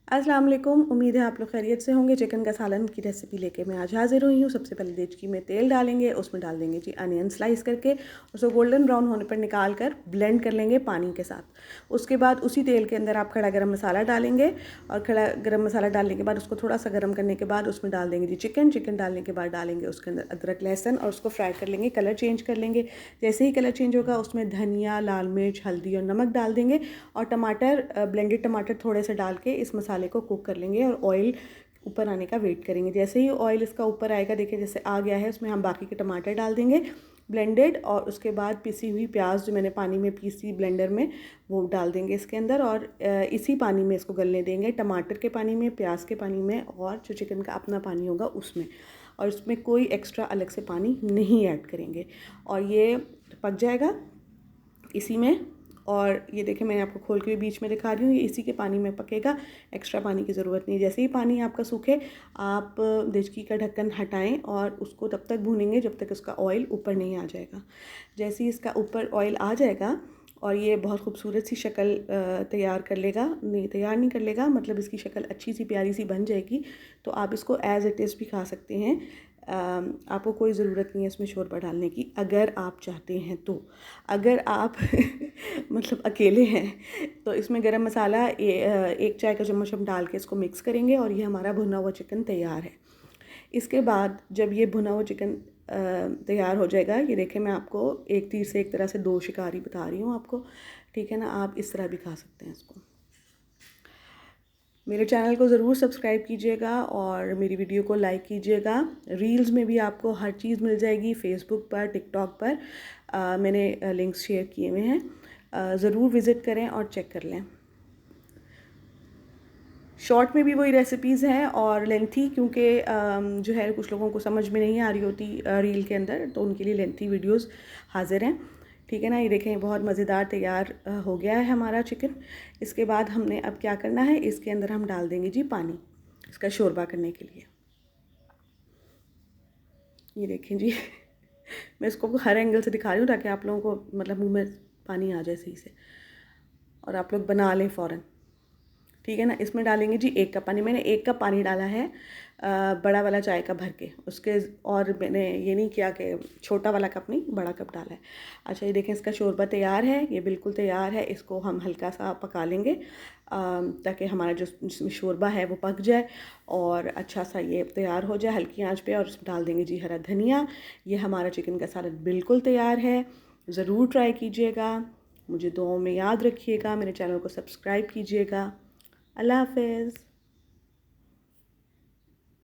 अस्सलाम वालेकुम। उम्मीद है आप लोग खैरियत से होंगे। चिकन का सालन की रेसिपी लेके मैं आज हाज़िर हुई हूँ। सबसे पहले देचकी में तेल डालेंगे, उसमें डाल देंगे जी अनियन स्लाइस करके, उसको गोल्डन ब्राउन होने पर निकाल कर ब्लेंड कर लेंगे पानी के साथ। उसके बाद उसी तेल के अंदर आप खड़ा गरम मसाला डालेंगे और खड़ा गरम मसाला डालने के बाद उसको थोड़ा सा गर्म करने के बाद उसमें डाल देंगे जी चिकन डालने के बाद डालेंगे उसके अंदर अदरक लहसुन और उसको फ्राई कर लेंगे, कलर चेंज कर लेंगे। जैसे ही कलर चेंज होगा उसमें धनिया, लाल मिर्च, हल्दी और नमक डाल देंगे और टमाटर, ब्लेंडेड टमाटर थोड़े से डाल के इस मसाले को कुक कर लेंगे और ऑयल ऊपर आने का वेट करेंगे। जैसे ही ऑयल इसका ऊपर आएगा, देखिए जैसे आ गया है, उसमें हम बाकी के टमाटर डाल देंगे ब्लेंडेड और उसके बाद पिसी हुई प्याज जो मैंने पानी में पीसी ब्लेंडर में वो डाल देंगे इसके अंदर और इसी पानी में इसको गलने देंगे, टमाटर के पानी में, प्याज के पानी में और जो चिकन का अपना पानी होगा उसमें। और इसमें कोई एक्स्ट्रा अलग से पानी नहीं ऐड करेंगे और ये पक जाएगा इसी में। और ये देखें, मैंने आपको खोल के भी बीच में दिखा रही हूँ, ये इसी के पानी में पकेगा, एक्स्ट्रा पानी की ज़रूरत नहीं। जैसे ही पानी आपका सूखे, आप देचकी का ढक्कन हटाएं और उसको तब तक भूनेंगे जब तक उसका ऑयल ऊपर नहीं आ जाएगा। जैसे ही इसका ऊपर ऑयल आ जाएगा और ये बहुत खूबसूरत सी शक्ल तैयार कर लेगा, नहीं तैयार नहीं कर लेगा, मतलब इसकी शक्ल अच्छी सी प्यारी सी बन जाएगी, तो आप इसको एज़ इट इज़ भी खा सकते हैं। आपको कोई ज़रूरत नहीं है इसमें शोरबा डालने की, अगर आप चाहते हैं तो। अगर आप मतलब अकेले हैं तो इसमें गरम मसाला 1 चाय का चम्मच हम डाल के इसको मिक्स करेंगे और ये हमारा भुना हुआ चिकन तैयार है। इसके बाद जब ये भुना हुआ चिकन तैयार हो जाएगा, ये देखें मैं आपको एक तीर से एक तरह से 2 शिकारी बता रही हूँ आपको, ठीक है ना। आप इस तरह भी खा सकते हैं इसको। मेरे चैनल को ज़रूर सब्सक्राइब कीजिएगा और मेरी वीडियो को लाइक कीजिएगा। रील्स में भी आपको हर चीज़ मिल जाएगी, फेसबुक पर, टिकटॉक पर मैंने लिंक्स शेयर किए हुए हैं। ज़रूर विज़िट करें और चेक कर लें। शॉर्ट में भी वही रेसिपीज़ हैं और लेंथी, क्योंकि जो है कुछ लोगों को समझ में नहीं आ रही होती रील के अंदर, तो उनके लिए लेंथी वीडियोस हाज़िर हैं, ठीक है ना। ये देखें बहुत मज़ेदार तैयार हो गया है हमारा चिकन। इसके बाद हमने अब क्या करना है, इसके अंदर हम डाल देंगे जी पानी इसका शोरबा करने के लिए। ये देखें जी मैं इसको हर एंगल से दिखा रही हूँ ताकि आप लोगों को मतलब मुँह में पानी आ जाए सही से और आप लोग बना लें फ़ौरन, ठीक है ना। इसमें डालेंगे जी 1 कप पानी। मैंने 1 कप पानी डाला है बड़ा वाला चाय का भर के उसके, और मैंने ये नहीं किया कि छोटा वाला कप नहीं, बड़ा कप डाला है। अच्छा, ये देखें इसका शोरबा तैयार है, ये बिल्कुल तैयार है। इसको हम हल्का सा पका लेंगे ताकि हमारा जो जिसमें शोरबा है वो पक जाए और अच्छा सा ये तैयार हो जाए हल्की आंच पे। और उसमें डाल देंगे जी हरा धनिया। ये हमारा चिकन का सालन बिल्कुल तैयार है। ज़रूर ट्राई कीजिएगा, मुझे दुआओं में याद रखिएगा, मेरे चैनल को सब्सक्राइब कीजिएगा। अल्लाह हाफ़िज़।